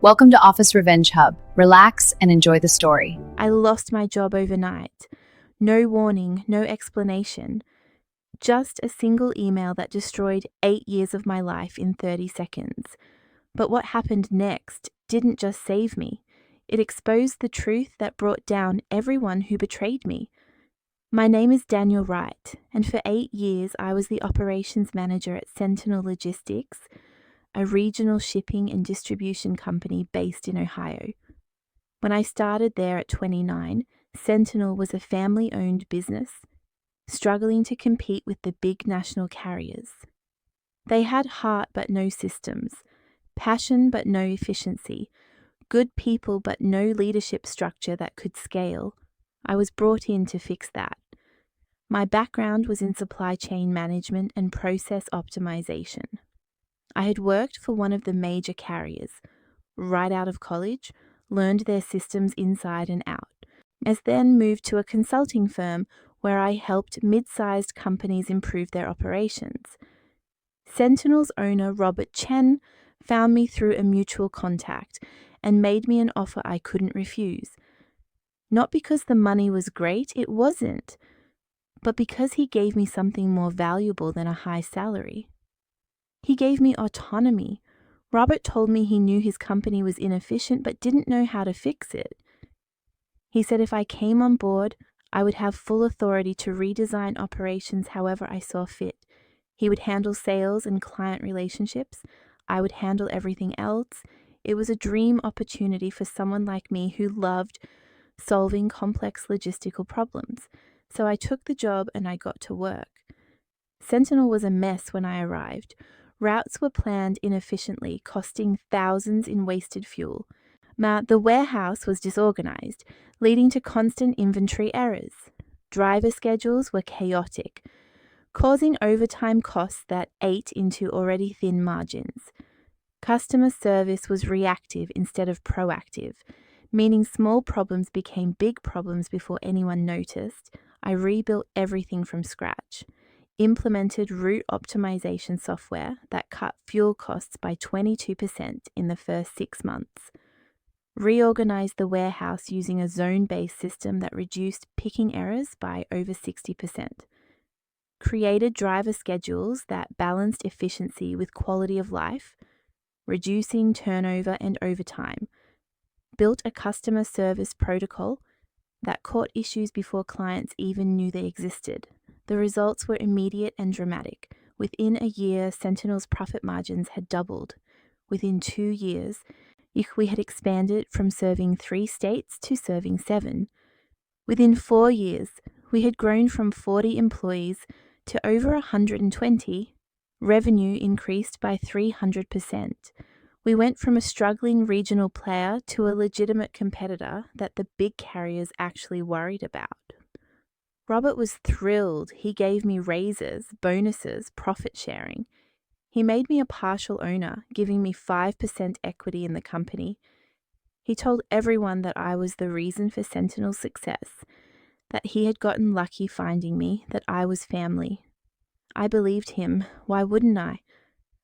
Welcome to Office Revenge Hub. Relax and enjoy the story. I lost my job overnight. No warning, no explanation. Just a single email that destroyed 8 years of my life in 30 seconds. But what happened next didn't just save me. It exposed the truth that brought down everyone who betrayed me. My name is Daniel Wright, and for 8 years I was the operations manager at Sentinel Logistics, a regional shipping and distribution company based in Ohio. When I started there at 29, Sentinel was a family-owned business, struggling to compete with the big national carriers. They had heart but no systems, passion but no efficiency, good people but no leadership structure that could scale. I was brought in to fix that. My background was in supply chain management and process optimization. I had worked for one of the major carriers, right out of college, learned their systems inside and out, as then moved to a consulting firm where I helped mid-sized companies improve their operations. Sentinel's owner, Robert Chen, found me through a mutual contact and made me an offer I couldn't refuse. Not because the money was great, it wasn't, but because he gave me something more valuable than a high salary. He gave me autonomy. Robert told me he knew his company was inefficient but didn't know how to fix it. He said if I came on board, I would have full authority to redesign operations however I saw fit. He would handle sales and client relationships. I would handle everything else. It was a dream opportunity for someone like me who loved solving complex logistical problems. So I took the job and I got to work. Sentinel was a mess when I arrived. Routes were planned inefficiently, costing thousands in wasted fuel. The warehouse was disorganized, leading to constant inventory errors. Driver schedules were chaotic, causing overtime costs that ate into already thin margins. Customer service was reactive instead of proactive, meaning small problems became big problems before anyone noticed. I rebuilt everything from scratch. Implemented route optimization software that cut fuel costs by 22% in the first 6 months. Reorganized the warehouse using a zone-based system that reduced picking errors by over 60%. Created driver schedules that balanced efficiency with quality of life, reducing turnover and overtime. Built a customer service protocol that caught issues before clients even knew they existed. The results were immediate and dramatic. Within a year, Sentinel's profit margins had doubled. Within 2 years, we had expanded from serving 3 states to serving 7. Within 4 years, we had grown from 40 employees to over 120. Revenue increased by 300%. We went from a struggling regional player to a legitimate competitor that the big carriers actually worried about. Robert was thrilled. He gave me raises, bonuses, profit sharing. He made me a partial owner, giving me 5% equity in the company. He told everyone that I was the reason for Sentinel's success, that he had gotten lucky finding me, that I was family. I believed him. Why wouldn't I?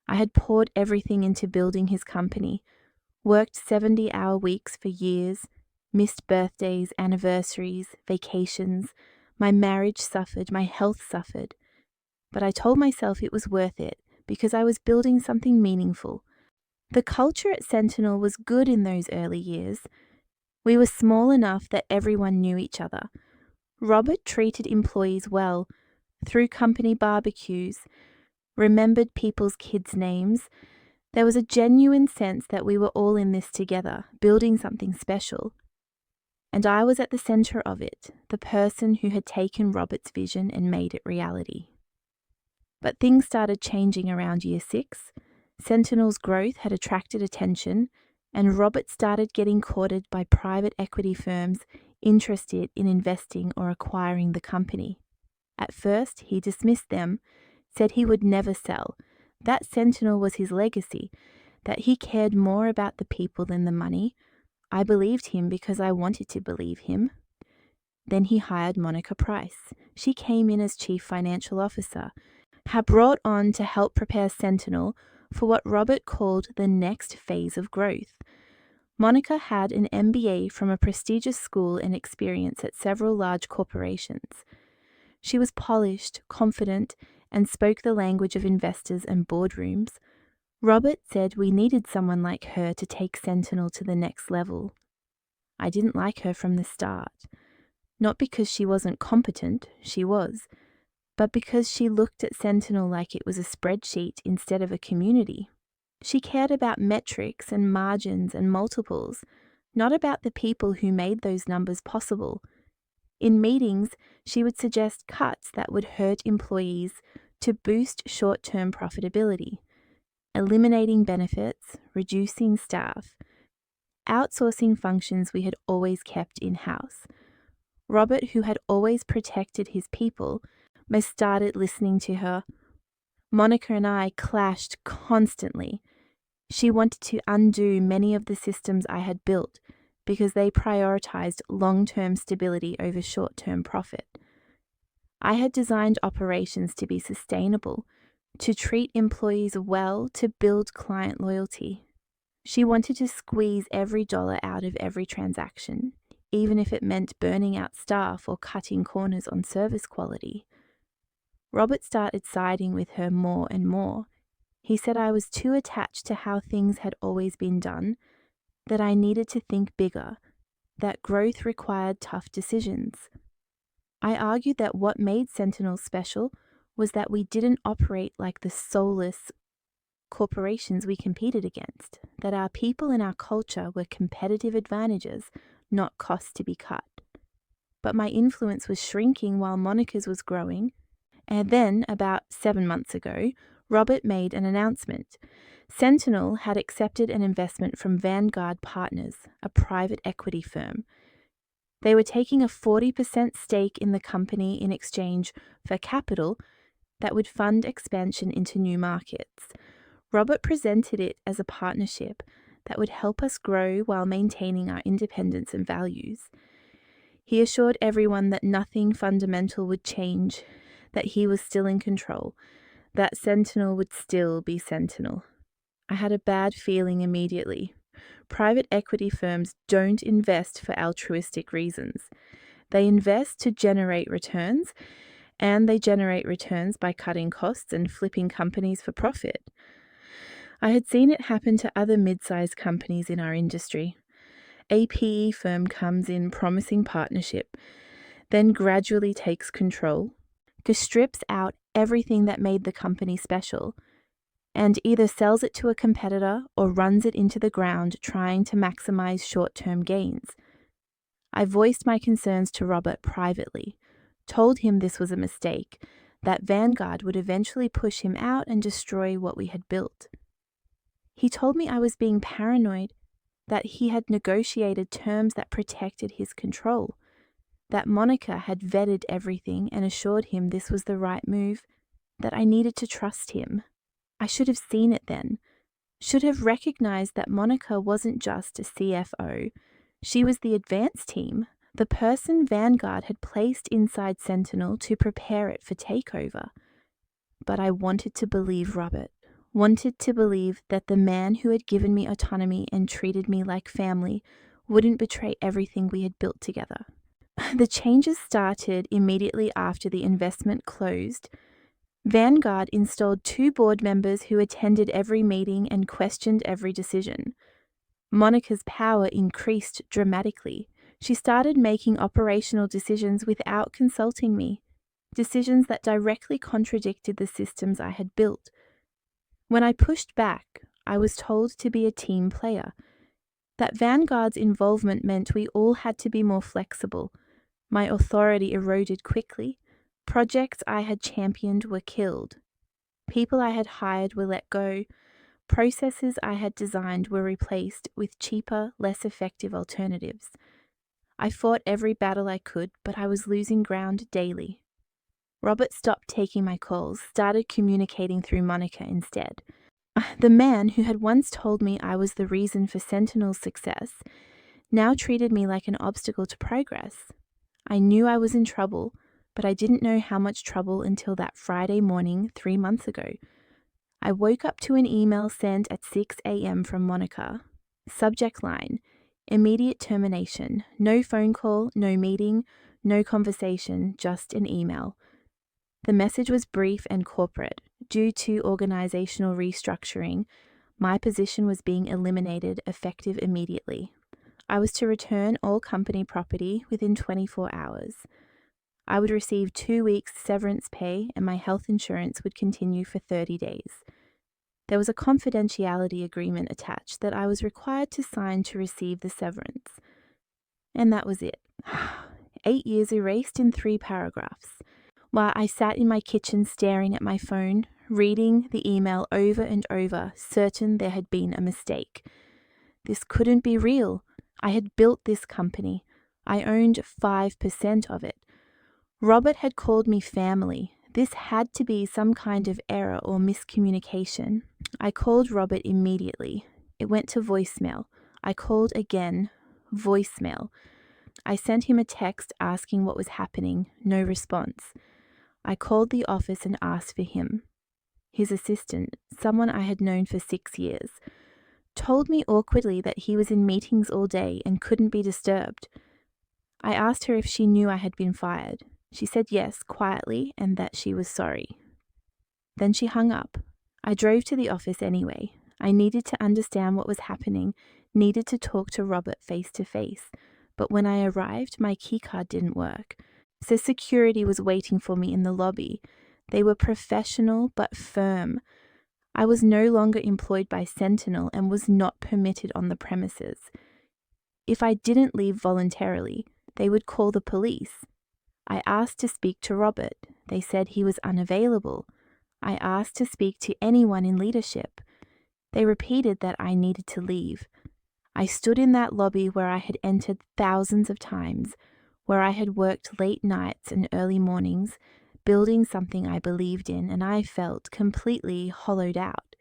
I had poured everything into building his company, worked 70-hour weeks for years, missed birthdays, anniversaries, vacations. My marriage suffered, my health suffered. But I told myself it was worth it because I was building something meaningful. The culture at Sentinel was good in those early years. We were small enough that everyone knew each other. Robert treated employees well, threw company barbecues, remembered people's kids' names. There was a genuine sense that we were all in this together, building something special. And I was at the center of it, the person who had taken Robert's vision and made it reality. But things started changing around year 6. Sentinel's growth had attracted attention, and Robert started getting courted by private equity firms interested in investing or acquiring the company. At first, he dismissed them, said he would never sell, that Sentinel was his legacy, that he cared more about the people than the money. I believed him because I wanted to believe him. Then he hired Monica Price. She came in as Chief Financial Officer, had brought on to help prepare Sentinel for what Robert called the next phase of growth. Monica had an MBA from a prestigious school and experience at several large corporations. She was polished, confident, and spoke the language of investors and boardrooms. Robert said we needed someone like her to take Sentinel to the next level. I didn't like her from the start. Not because she wasn't competent, she was, but because she looked at Sentinel like it was a spreadsheet instead of a community. She cared about metrics and margins and multiples, not about the people who made those numbers possible. In meetings, she would suggest cuts that would hurt employees to boost short-term profitability, eliminating benefits, reducing staff, outsourcing functions we had always kept in-house. Robert, who had always protected his people, most started listening to her. Monica and I clashed constantly. She wanted to undo many of the systems I had built because they prioritized long-term stability over short-term profit. I had designed operations to be sustainable, to treat employees well, to build client loyalty. She wanted to squeeze every dollar out of every transaction, even if it meant burning out staff or cutting corners on service quality. Robert started siding with her more and more. He said I was too attached to how things had always been done, that I needed to think bigger, that growth required tough decisions. I argued that what made Sentinel special was that we didn't operate like the soulless corporations we competed against, that our people and our culture were competitive advantages, not costs to be cut. But my influence was shrinking while Monica's was growing. And then, about 7 months ago, Robert made an announcement. Sentinel had accepted an investment from Vanguard Partners, a private equity firm. They were taking a 40% stake in the company in exchange for capital that would fund expansion into new markets. Robert presented it as a partnership that would help us grow while maintaining our independence and values. He assured everyone that nothing fundamental would change, that he was still in control, that Sentinel would still be Sentinel. I had a bad feeling immediately. Private equity firms don't invest for altruistic reasons. They invest to generate returns, and they generate returns by cutting costs and flipping companies for profit. I had seen it happen to other mid-sized companies in our industry. A PE firm comes in promising partnership, then gradually takes control, strips out everything that made the company special, and either sells it to a competitor or runs it into the ground trying to maximize short-term gains. I voiced my concerns to Robert privately, told him this was a mistake, that Vanguard would eventually push him out and destroy what we had built. He told me I was being paranoid, that he had negotiated terms that protected his control, that Monica had vetted everything and assured him this was the right move, that I needed to trust him. I should have seen it then, should have recognized that Monica wasn't just a CFO. She was the advance team, the person Vanguard had placed inside Sentinel to prepare it for takeover. But I wanted to believe Robert, wanted to believe that the man who had given me autonomy and treated me like family wouldn't betray everything we had built together. The changes started immediately after the investment closed. Vanguard installed 2 board members who attended every meeting and questioned every decision. Monica's power increased dramatically. She started making operational decisions without consulting me, decisions that directly contradicted the systems I had built. When I pushed back, I was told to be a team player, that Vanguard's involvement meant we all had to be more flexible. My authority eroded quickly. Projects I had championed were killed. People I had hired were let go. Processes I had designed were replaced with cheaper, less effective alternatives. I fought every battle I could, but I was losing ground daily. Robert stopped taking my calls, started communicating through Monica instead. The man who had once told me I was the reason for Sentinel's success now treated me like an obstacle to progress. I knew I was in trouble, but I didn't know how much trouble until that Friday morning 3 months ago. I woke up to an email sent at 6 a.m. from Monica. Subject line: Immediate termination. No phone call, no meeting, no conversation, just an email. The message was brief and corporate. Due to organizational restructuring, my position was being eliminated effective immediately. I was to return all company property within 24 hours. I would receive 2 weeks severance pay and my health insurance would continue for 30 days. There was a confidentiality agreement attached that I was required to sign to receive the severance. And that was it. 8 years erased in 3 paragraphs. While I sat in my kitchen staring at my phone, reading the email over and over, certain there had been a mistake. This couldn't be real. I had built this company. I owned 5% of it. Robert had called me family. This had to be some kind of error or miscommunication. I called Robert immediately. It went to voicemail. I called again. Voicemail. I sent him a text asking what was happening. No response. I called the office and asked for him. His assistant, someone I had known for 6 years, told me awkwardly that he was in meetings all day and couldn't be disturbed. I asked her if she knew I had been fired. She said yes, quietly, and that she was sorry. Then she hung up. I drove to the office anyway. I needed to understand what was happening, needed to talk to Robert face to face. But when I arrived, my keycard didn't work. So security was waiting for me in the lobby. They were professional but firm. I was no longer employed by Sentinel and was not permitted on the premises. If I didn't leave voluntarily, they would call the police. I asked to speak to Robert. They said he was unavailable. I asked to speak to anyone in leadership. They repeated that I needed to leave. I stood in that lobby where I had entered thousands of times, where I had worked late nights and early mornings, building something I believed in, and I felt completely hollowed out.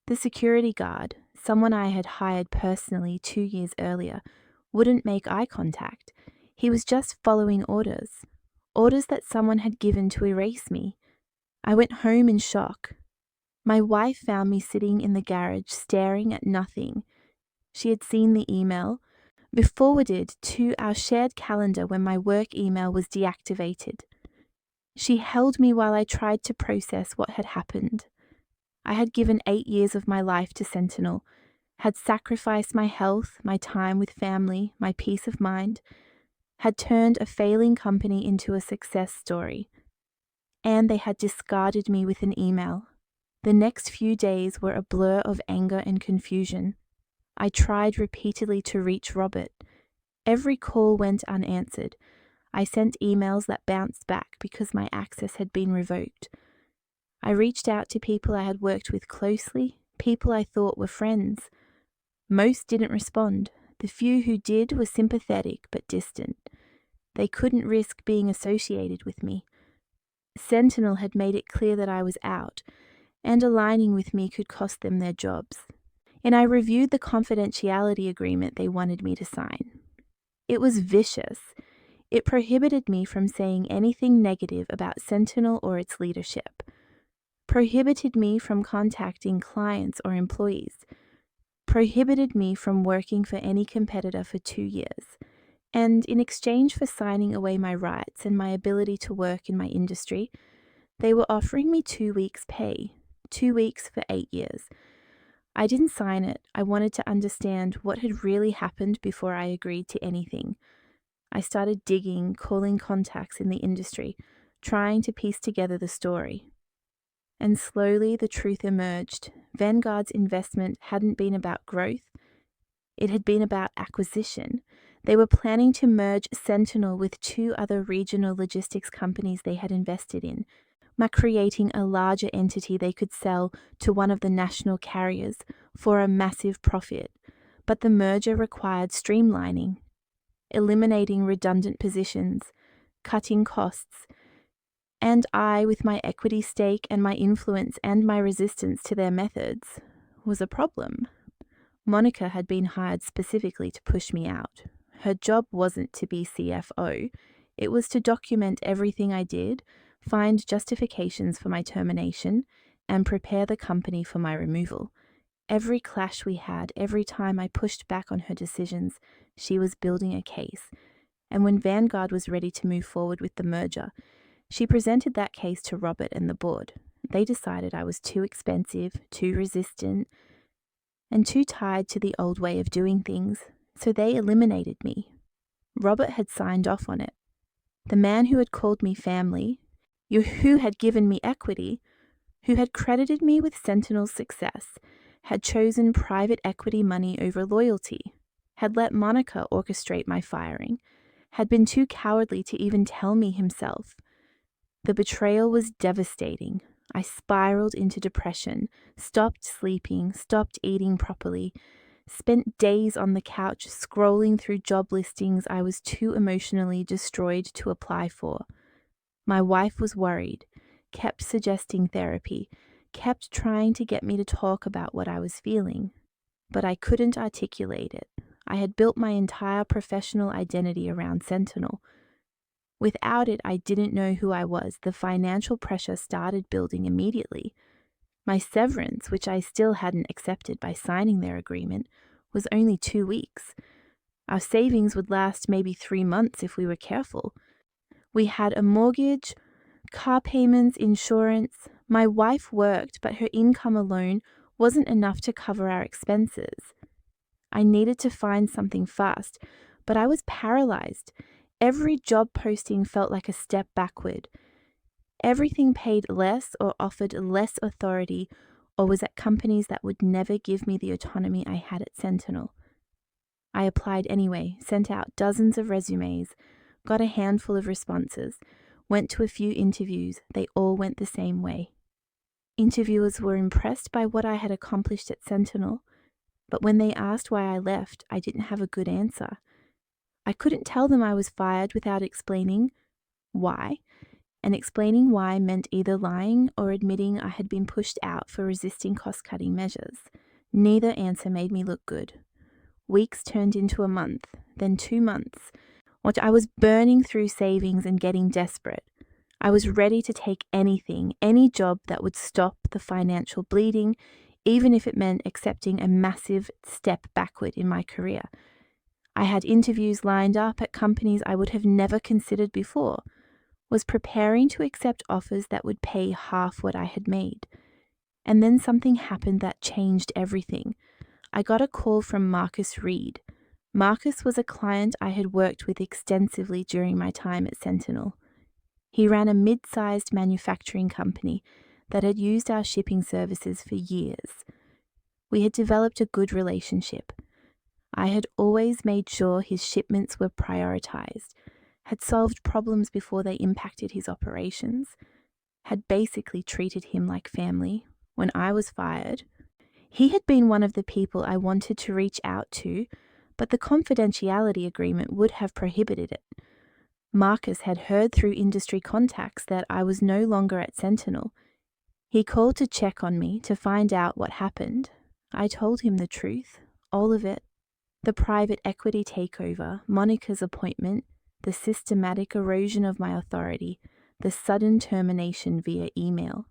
The security guard, someone I had hired personally 2 years earlier, wouldn't make eye contact. He was just following orders that someone had given to erase me. I went home in shock. My wife found me sitting in the garage staring at nothing. She had seen the email, forwarded to our shared calendar when my work email was deactivated. She held me while I tried to process what had happened. I had given 8 years of my life to Sentinel, had sacrificed my health, my time with family, my peace of mind, had turned a failing company into a success story. And they had discarded me with an email. The next few days were a blur of anger and confusion. I tried repeatedly to reach Robert. Every call went unanswered. I sent emails that bounced back because my access had been revoked. I reached out to people I had worked with closely, people I thought were friends. Most didn't respond. The few who did were sympathetic but distant. They couldn't risk being associated with me. Sentinel had made it clear that I was out, and aligning with me could cost them their jobs. And I reviewed the confidentiality agreement they wanted me to sign. It was vicious. It prohibited me from saying anything negative about Sentinel or its leadership. Prohibited me from contacting clients or employees. Prohibited me from working for any competitor for 2 years. And in exchange for signing away my rights and my ability to work in my industry, they were offering me 2 weeks' pay, 2 weeks for 8 years. I didn't sign it. I wanted to understand what had really happened before I agreed to anything. I started digging, calling contacts in the industry, trying to piece together the story. And slowly the truth emerged. Vanguard's investment hadn't been about growth. It had been about acquisition. They were planning to merge Sentinel with 2 other regional logistics companies they had invested in, creating a larger entity they could sell to one of the national carriers for a massive profit. But the merger required streamlining, eliminating redundant positions, cutting costs. And I, with my equity stake and my influence and my resistance to their methods, was a problem. Monica had been hired specifically to push me out. Her job wasn't to be CFO. It was to document everything I did, find justifications for my termination, and prepare the company for my removal. Every clash we had, every time I pushed back on her decisions, she was building a case. And when Vanguard was ready to move forward with the merger, she presented that case to Robert and the board. They decided I was too expensive, too resistant, and too tied to the old way of doing things, so they eliminated me. Robert had signed off on it. The man who had called me family, who had given me equity, who had credited me with Sentinel's success, had chosen private equity money over loyalty, had let Monica orchestrate my firing, had been too cowardly to even tell me himself. The betrayal was devastating. I spiraled into depression, stopped sleeping, stopped eating properly, spent days on the couch scrolling through job listings I was too emotionally destroyed to apply for. My wife was worried, kept suggesting therapy, kept trying to get me to talk about what I was feeling, but I couldn't articulate it. I had built my entire professional identity around Sentinel. Without it, I didn't know who I was. The financial pressure started building immediately. My severance, which I still hadn't accepted by signing their agreement, was only 2 weeks. Our savings would last maybe 3 months if we were careful. We had a mortgage, car payments, insurance. My wife worked, but her income alone wasn't enough to cover our expenses. I needed to find something fast, but I was paralyzed. Every job posting felt like a step backward. Everything paid less or offered less authority or was at companies that would never give me the autonomy I had at Sentinel. I applied anyway, sent out dozens of resumes, got a handful of responses, went to a few interviews. They all went the same way. Interviewers were impressed by what I had accomplished at Sentinel, but when they asked why I left, I didn't have a good answer. I couldn't tell them I was fired without explaining why, and explaining why meant either lying or admitting I had been pushed out for resisting cost-cutting measures. Neither answer made me look good. Weeks turned into a month, then 2 months. I was burning through savings and getting desperate. I was ready to take anything, any job that would stop the financial bleeding, even if it meant accepting a massive step backward in my career. I had interviews lined up at companies I would have never considered before, was preparing to accept offers that would pay half what I had made. And then something happened that changed everything. I got a call from Marcus Reed. Marcus was a client I had worked with extensively during my time at Sentinel. He ran a mid-sized manufacturing company that had used our shipping services for years. We had developed a good relationship. I had always made sure his shipments were prioritized, had solved problems before they impacted his operations, had basically treated him like family. When I was fired, he had been one of the people I wanted to reach out to, but the confidentiality agreement would have prohibited it. Marcus had heard through industry contacts that I was no longer at Sentinel. He called to check on me to find out what happened. I told him the truth, all of it. The private equity takeover, Monica's appointment, the systematic erosion of my authority, the sudden termination via email.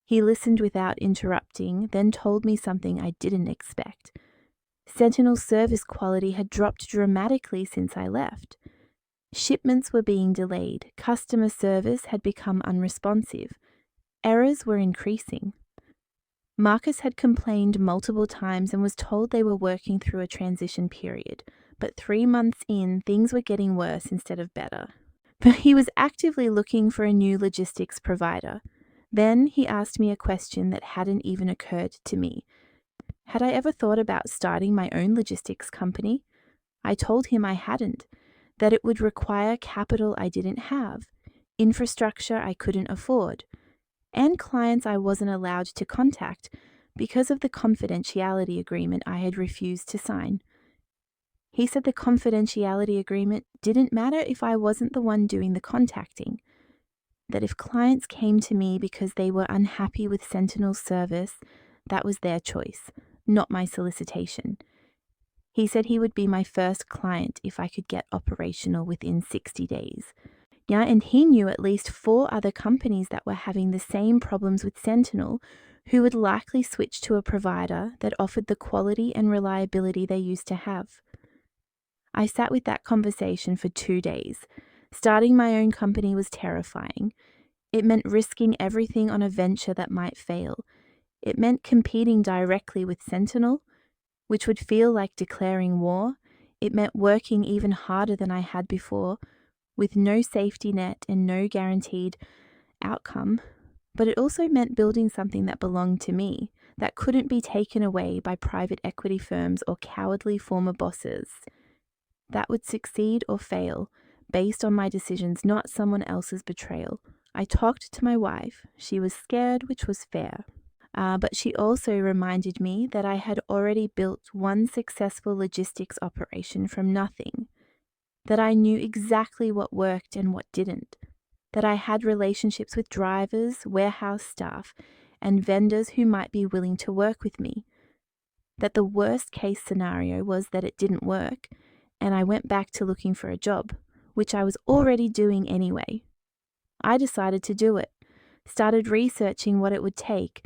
He listened without interrupting, then told me something I didn't expect. Sentinel's service quality had dropped dramatically since I left. Shipments were being delayed, customer service had become unresponsive, errors were increasing. Marcus had complained multiple times and was told they were working through a transition period, but 3 months in, things were getting worse instead of better. But he was actively looking for a new logistics provider. Then he asked me a question that hadn't even occurred to me. Had I ever thought about starting my own logistics company? I told him I hadn't, that it would require capital I didn't have, infrastructure I couldn't afford, and clients I wasn't allowed to contact because of the confidentiality agreement I had refused to sign. He said the confidentiality agreement didn't matter if I wasn't the one doing the contacting, that if clients came to me because they were unhappy with Sentinel's service, that was their choice, not my solicitation. He said he would be my first client if I could get operational within 60 days. Yeah, and he knew at least 4 other companies that were having the same problems with Sentinel who would likely switch to a provider that offered the quality and reliability they used to have. I sat with that conversation for 2 days. Starting my own company was terrifying. It meant risking everything on a venture that might fail. It meant competing directly with Sentinel, which would feel like declaring war. It meant working even harder than I had before, with no safety net and no guaranteed outcome. But it also meant building something that belonged to me, that couldn't be taken away by private equity firms or cowardly former bosses. That would succeed or fail, based on my decisions, not someone else's betrayal. I talked to my wife. She was scared, which was fair. But she also reminded me that I had already built one successful logistics operation from nothing, that I knew exactly what worked and what didn't, that I had relationships with drivers, warehouse staff, and vendors who might be willing to work with me, that the worst case scenario was that it didn't work, and I went back to looking for a job, which I was already doing anyway. I decided to do it, started researching what it would take: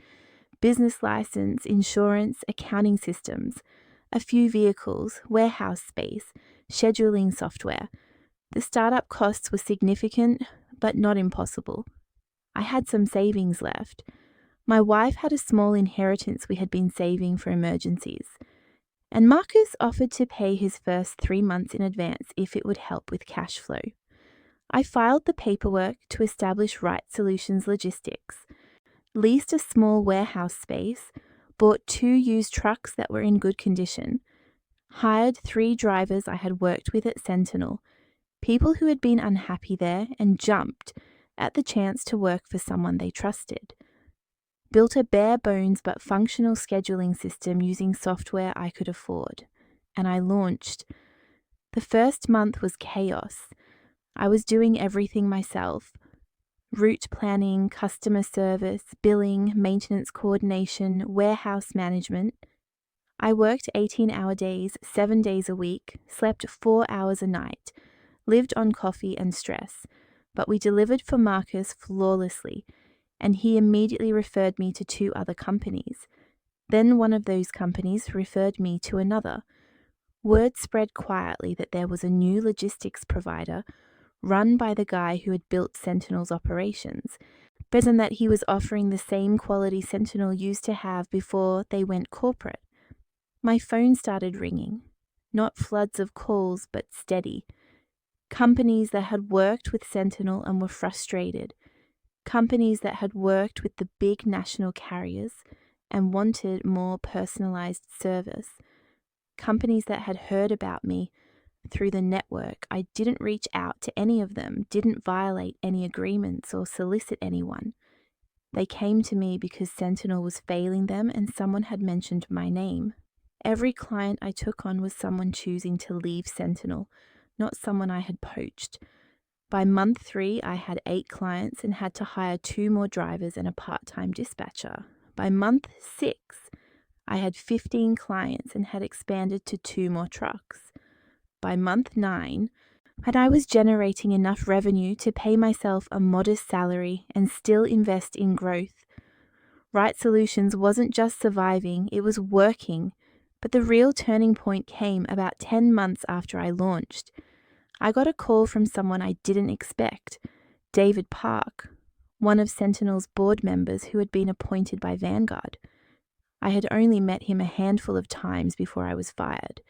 business license, insurance, accounting systems, a few vehicles, warehouse space, scheduling software. The startup costs were significant, but not impossible. I had some savings left. My wife had a small inheritance we had been saving for emergencies. And Marcus offered to pay his first 3 months in advance if it would help with cash flow. I filed the paperwork to establish Right Solutions Logistics, leased a small warehouse space, bought 2 used trucks that were in good condition, hired 3 drivers I had worked with at Sentinel, people who had been unhappy there, and jumped at the chance to work for someone they trusted. Built a bare bones but functional scheduling system using software I could afford, and I launched. The first month was chaos. I was doing everything myself: route planning, customer service, billing, maintenance coordination, warehouse management. I worked 18-hour days, 7 days a week, slept 4 hours a night, lived on coffee and stress, but we delivered for Marcus flawlessly, and he immediately referred me to 2 other companies. Then one of those companies referred me to another. Word spread quietly that there was a new logistics provider run by the guy who had built Sentinel's operations, but and that he was offering the same quality Sentinel used to have before they went corporate. My phone started ringing, not floods of calls, but steady. Companies that had worked with Sentinel and were frustrated. Companies that had worked with the big national carriers and wanted more personalized service. Companies that had heard about me through the network. I didn't reach out to any of them, didn't violate any agreements or solicit anyone. They came to me because Sentinel was failing them and someone had mentioned my name. Every client I took on was someone choosing to leave Sentinel, not someone I had poached. By month 3, I had 8 clients and had to hire 2 more drivers and a part-time dispatcher. By month 6, I had 15 clients and had expanded to 2 more trucks. By month 9, and I was generating enough revenue to pay myself a modest salary and still invest in growth. Right Solutions wasn't just surviving, it was working. But the real turning point came about 10 months after I launched. I got a call from someone I didn't expect, David Park, one of Sentinel's board members who had been appointed by Vanguard. I had only met him a handful of times before I was fired.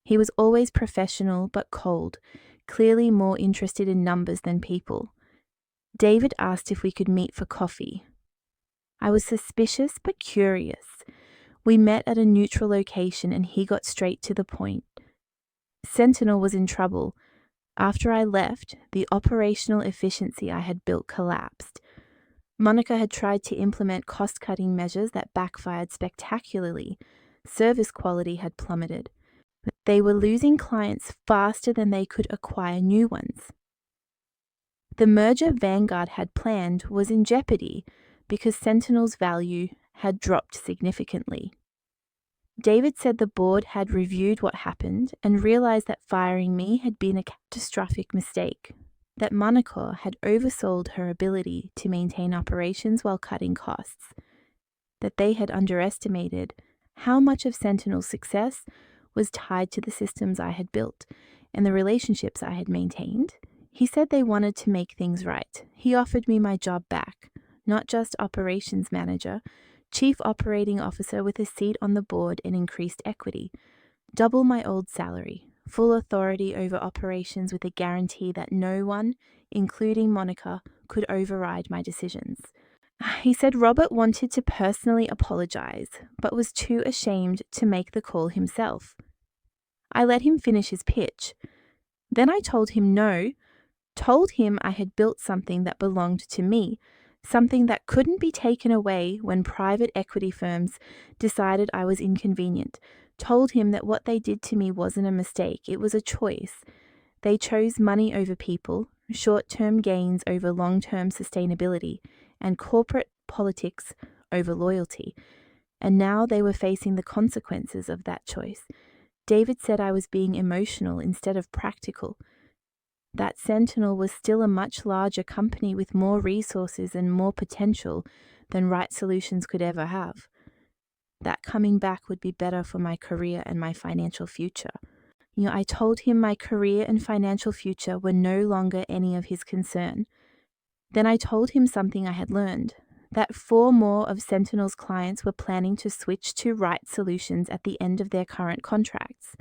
He was always professional but cold, clearly more interested in numbers than people. David asked if we could meet for coffee. I was suspicious but curious. We met at a neutral location and he got straight to the point. Sentinel was in trouble. After I left, the operational efficiency I had built collapsed. Monica had tried to implement cost-cutting measures that backfired spectacularly. Service quality had plummeted. They were losing clients faster than they could acquire new ones. The merger Vanguard had planned was in jeopardy because Sentinel's value had dropped significantly. David said the board had reviewed what happened and realized that firing me had been a catastrophic mistake, that Monica had oversold her ability to maintain operations while cutting costs. that they had underestimated how much of Sentinel's success was tied to the systems I had built and the relationships I had maintained. He said they wanted to make things right. He offered me my job back, not just operations manager, chief operating officer with a seat on the board and increased equity, double my old salary, full authority over operations with a guarantee that no one, including Monica, could override my decisions. He said Robert wanted to personally apologize, but was too ashamed to make the call himself. I let him finish his pitch. Then I told him no, told him I had built something that belonged to me, something that couldn't be taken away when private equity firms decided I was inconvenient, told him that what they did to me wasn't a mistake, it was a choice. They chose money over people, short-term gains over long-term sustainability, and corporate politics over loyalty. And now they were facing the consequences of that choice. David said I was being emotional instead of practical. That Sentinel was still a much larger company with more resources and more potential than Right Solutions could ever have. That coming back would be better for my career and my financial future. I told him my career and financial future were no longer any of his concern. Then I told him something I had learned, that 4 more of Sentinel's clients were planning to switch to Right Solutions at the end of their current contracts,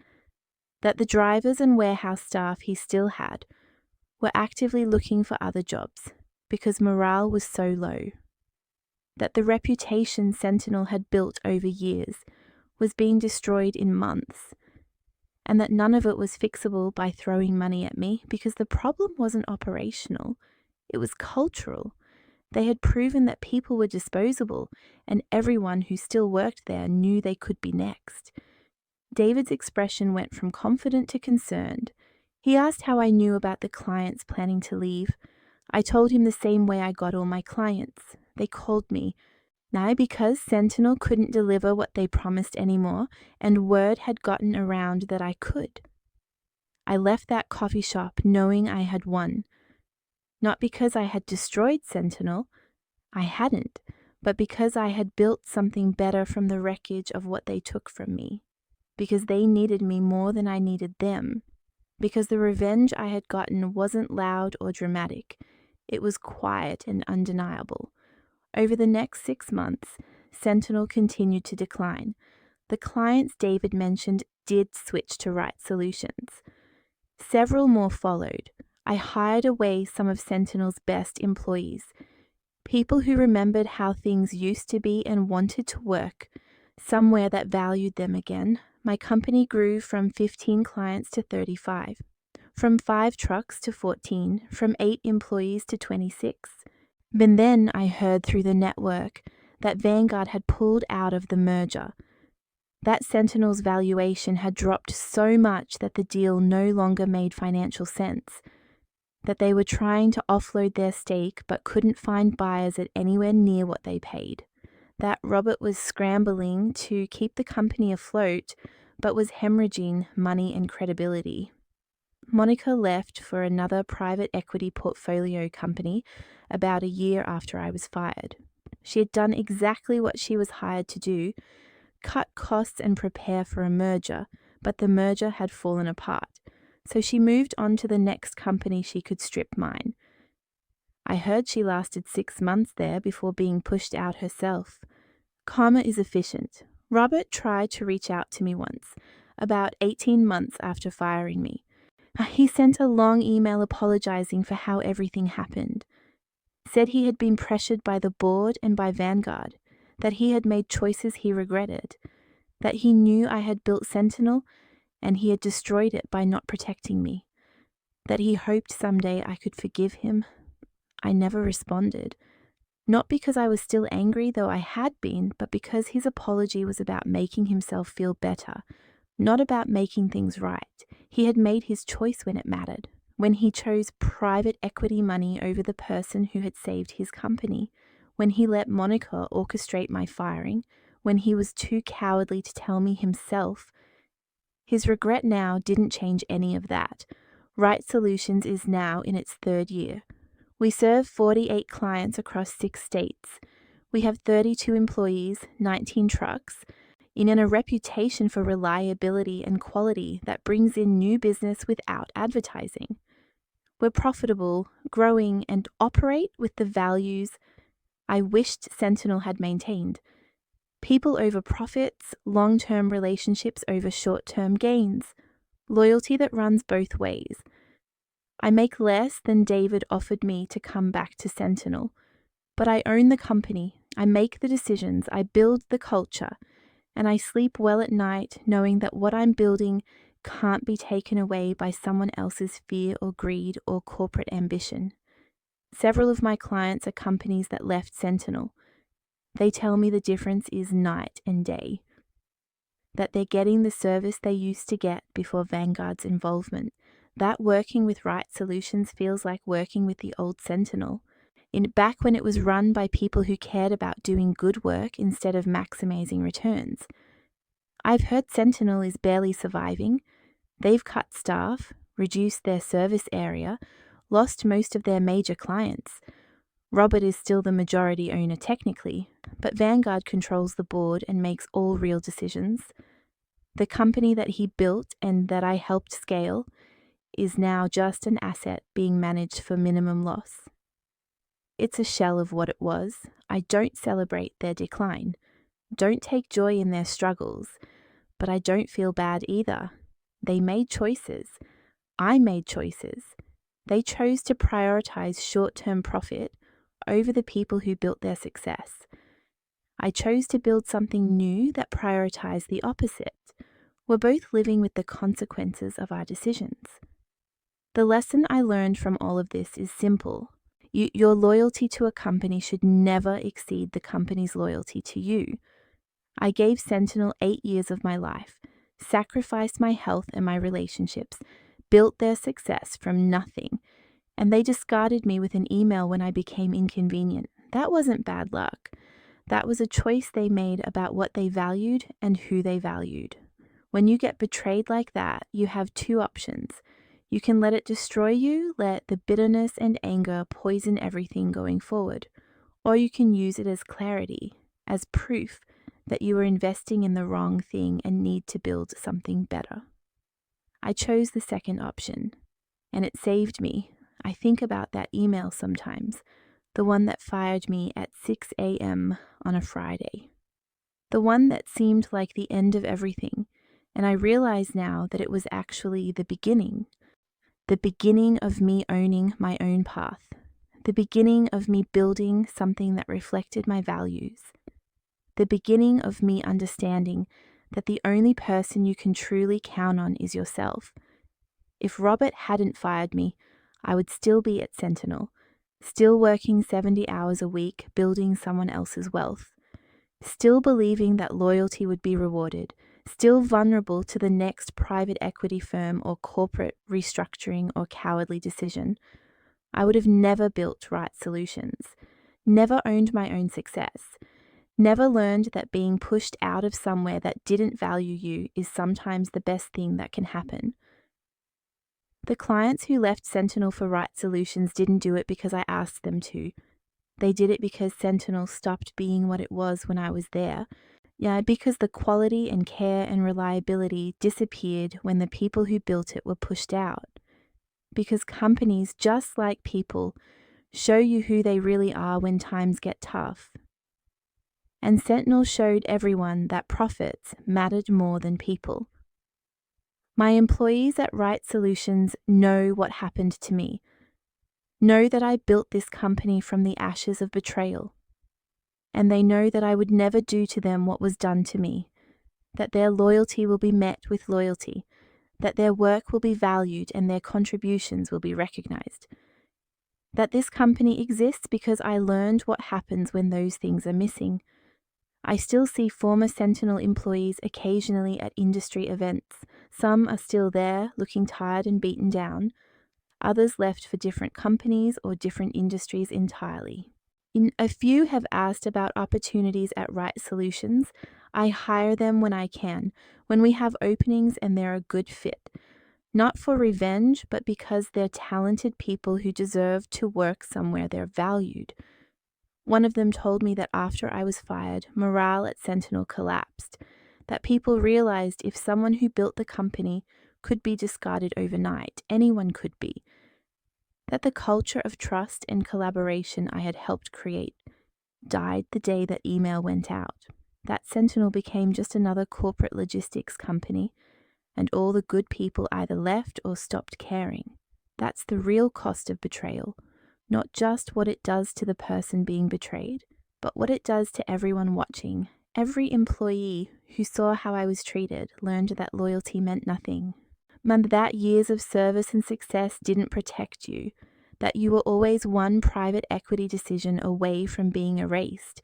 that the drivers and warehouse staff he still had were actively looking for other jobs because morale was so low, that the reputation Sentinel had built over years was being destroyed in months, and that none of it was fixable by throwing money at me because the problem wasn't operational, it was cultural. They had proven that people were disposable, and everyone who still worked there knew they could be next. David's expression went from confident to concerned. He asked how I knew about the clients planning to leave. I told him the same way I got all my clients. They called me. Now, because Sentinel couldn't deliver what they promised anymore, and word had gotten around that I could. I left that coffee shop knowing I had won. Not because I had destroyed Sentinel, I hadn't, but because I had built something better from the wreckage of what they took from me. Because they needed me more than I needed them. Because the revenge I had gotten wasn't loud or dramatic. It was quiet and undeniable. Over the next 6 months, Sentinel continued to decline. The clients David mentioned did switch to Right Solutions. Several more followed. I hired away some of Sentinel's best employees, people who remembered how things used to be and wanted to work somewhere that valued them again. My company grew from 15 clients to 35, from 5 trucks to 14, from 8 employees to 26. But then I heard through the network that Vanguard had pulled out of the merger. That Sentinel's valuation had dropped so much that the deal no longer made financial sense, that they were trying to offload their stake but couldn't find buyers at anywhere near what they paid, that Robert was scrambling to keep the company afloat but was hemorrhaging money and credibility. Monica left for another private equity portfolio company about a year after I was fired. She had done exactly what she was hired to do, cut costs and prepare for a merger, but the merger had fallen apart. So she moved on to the next company she could strip mine. I heard she lasted 6 months there before being pushed out herself. Karma is efficient. Robert tried to reach out to me once, about 18 months after firing me. He sent a long email apologizing for how everything happened. Said he had been pressured by the board and by Vanguard, that he had made choices he regretted, that he knew I had built Sentinel and he had destroyed it by not protecting me, that he hoped someday I could forgive him. I never responded, not because I was still angry, though I had been, but because his apology was about making himself feel better, not about making things right. He had made his choice when it mattered, when he chose private equity money over the person who had saved his company, when he let Monica orchestrate my firing, when he was too cowardly to tell me himself. His regret now didn't change any of that. Right Solutions is now in its 3rd year. We serve 48 clients across 6 states. We have 32 employees, 19 trucks, and a reputation for reliability and quality that brings in new business without advertising. We're profitable, growing, and operate with the values I wished Sentinel had maintained. People over profits, long-term relationships over short-term gains, loyalty that runs both ways. I make less than David offered me to come back to Sentinel, but I own the company, I make the decisions, I build the culture, and I sleep well at night knowing that what I'm building can't be taken away by someone else's fear or greed or corporate ambition. Several of my clients are companies that left Sentinel. They tell me the difference is night and day, that they're getting the service they used to get before Vanguard's involvement, that working with Right Solutions feels like working with the old Sentinel, back when it was run by people who cared about doing good work instead of maximizing returns. I've heard Sentinel is barely surviving. They've cut staff, reduced their service area, lost most of their major clients. Robert is still the majority owner technically, but Vanguard controls the board and makes all real decisions. The company that he built and that I helped scale is now just an asset being managed for minimum loss. It's a shell of what it was. I don't celebrate their decline, don't take joy in their struggles, but I don't feel bad either. They made choices. I made choices. They chose to prioritize short-term profit over the people who built their success. I chose to build something new that prioritized the opposite. We're both living with the consequences of our decisions. The lesson I learned from all of this is simple. Your loyalty to a company should never exceed the company's loyalty to you. I gave Sentinel 8 years of my life, sacrificed my health and my relationships, built their success from nothing, and they discarded me with an email when I became inconvenient. That wasn't bad luck. That was a choice they made about what they valued and who they valued. When you get betrayed like that, you have two options. You can let it destroy you, let the bitterness and anger poison everything going forward, or you can use it as clarity, as proof that you are investing in the wrong thing and need to build something better. I chose the second option, and it saved me. I think about that email sometimes, the one that fired me at 6 a.m. on a Friday. The one that seemed like the end of everything, and I realize now that it was actually the beginning of me owning my own path, the beginning of me building something that reflected my values, the beginning of me understanding that the only person you can truly count on is yourself. If Robert hadn't fired me, I would still be at Sentinel, still working 70 hours a week, building someone else's wealth, still believing that loyalty would be rewarded, still vulnerable to the next private equity firm or corporate restructuring or cowardly decision. I would have never built Right Solutions, never owned my own success, never learned that being pushed out of somewhere that didn't value you is sometimes the best thing that can happen. The clients who left Sentinel for Right Solutions didn't do it because I asked them to. They did it because Sentinel stopped being what it was when I was there. Yeah, because the quality and care and reliability disappeared when the people who built it were pushed out. Because companies, just like people, show you who they really are when times get tough. And Sentinel showed everyone that profits mattered more than people. My employees at Right Solutions know what happened to me, know that I built this company from the ashes of betrayal, and they know that I would never do to them what was done to me, that their loyalty will be met with loyalty, that their work will be valued and their contributions will be recognized, that this company exists because I learned what happens when those things are missing. I still see former Sentinel employees occasionally at industry events. Some are still there, looking tired and beaten down. Others left for different companies or different industries entirely. A few have asked about opportunities at Right Solutions. I hire them when I can, when we have openings and they're a good fit. Not for revenge, but because they're talented people who deserve to work somewhere they're valued. One of them told me that after I was fired, morale at Sentinel collapsed, that people realized if someone who built the company could be discarded overnight, anyone could be, that the culture of trust and collaboration I had helped create died the day that email went out. That Sentinel became just another corporate logistics company, and all the good people either left or stopped caring. That's the real cost of betrayal, not just what it does to the person being betrayed, but what it does to everyone watching. Every employee who saw how I was treated learned that loyalty meant nothing, that years of service and success didn't protect you, that you were always one private equity decision away from being erased.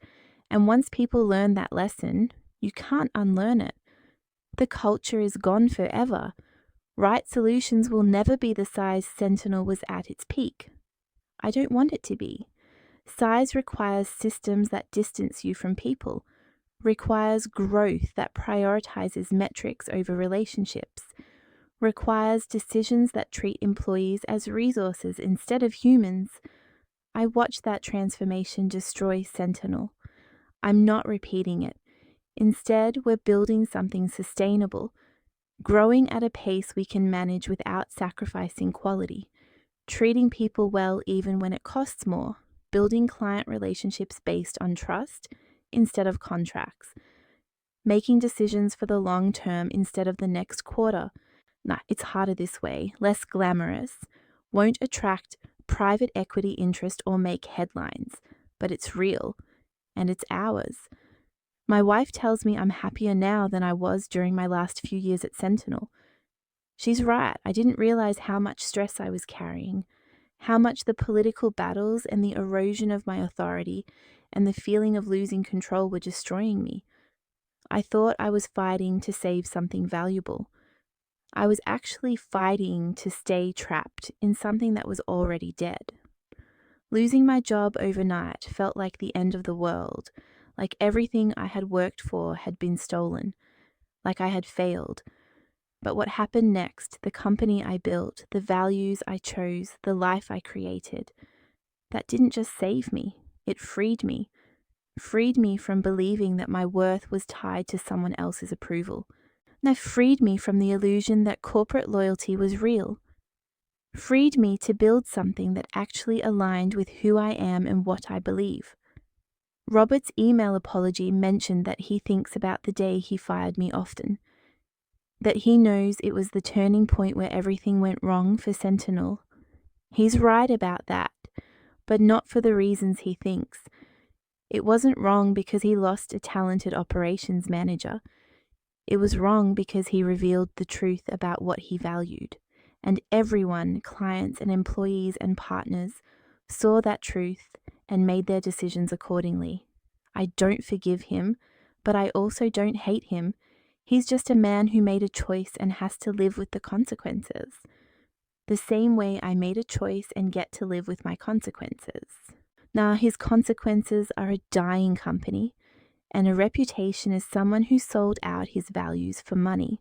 And once people learn that lesson, you can't unlearn it. The culture is gone forever. Right Solutions will never be the size Sentinel was at its peak. I don't want it to be. Size requires systems that distance you from people, requires growth that prioritizes metrics over relationships, requires decisions that treat employees as resources instead of humans. I watched that transformation destroy Sentinel. I'm not repeating it. Instead, we're building something sustainable, growing at a pace we can manage without sacrificing quality, treating people well even when it costs more, building client relationships based on trust instead of contracts, making decisions for the long term instead of the next quarter. Nah, it's harder this way, less glamorous, won't attract private equity interest or make headlines, but it's real, and it's ours. My wife tells me I'm happier now than I was during my last few years at Sentinel. She's right, I didn't realize how much stress I was carrying, how much the political battles and the erosion of my authority and the feeling of losing control were destroying me. I thought I was fighting to save something valuable. I was actually fighting to stay trapped in something that was already dead. Losing my job overnight felt like the end of the world, like everything I had worked for had been stolen, like I had failed. But what happened next, the company I built, the values I chose, the life I created, that didn't just save me, it freed me. Freed me from believing that my worth was tied to someone else's approval. That freed me from the illusion that corporate loyalty was real. Freed me to build something that actually aligned with who I am and what I believe. Robert's email apology mentioned that he thinks about the day he fired me often, that he knows it was the turning point where everything went wrong for Sentinel. He's right about that, but not for the reasons he thinks. It wasn't wrong because he lost a talented operations manager. It was wrong because he revealed the truth about what he valued. And everyone, clients and employees and partners, saw that truth and made their decisions accordingly. I don't forgive him, but I also don't hate him. He's just a man who made a choice and has to live with the consequences. The same way I made a choice and get to live with my consequences. Now, his consequences are a dying company and a reputation as someone who sold out his values for money.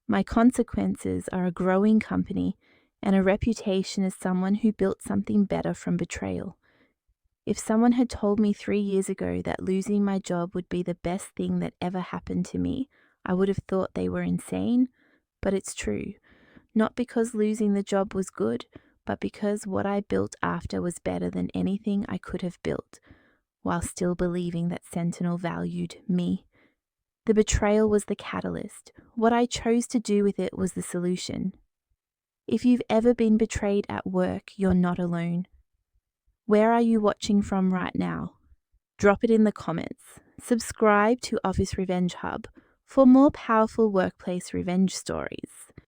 My consequences are a growing company and a reputation as someone who built something better from betrayal. If someone had told me 3 years ago that losing my job would be the best thing that ever happened to me, I would have thought they were insane, but it's true. Not because losing the job was good, but because what I built after was better than anything I could have built, while still believing that Sentinel valued me. The betrayal was the catalyst. What I chose to do with it was the solution. If you've ever been betrayed at work, you're not alone. Where are you watching from right now? Drop it in the comments. Subscribe to Office Revenge Hub for more powerful workplace revenge stories.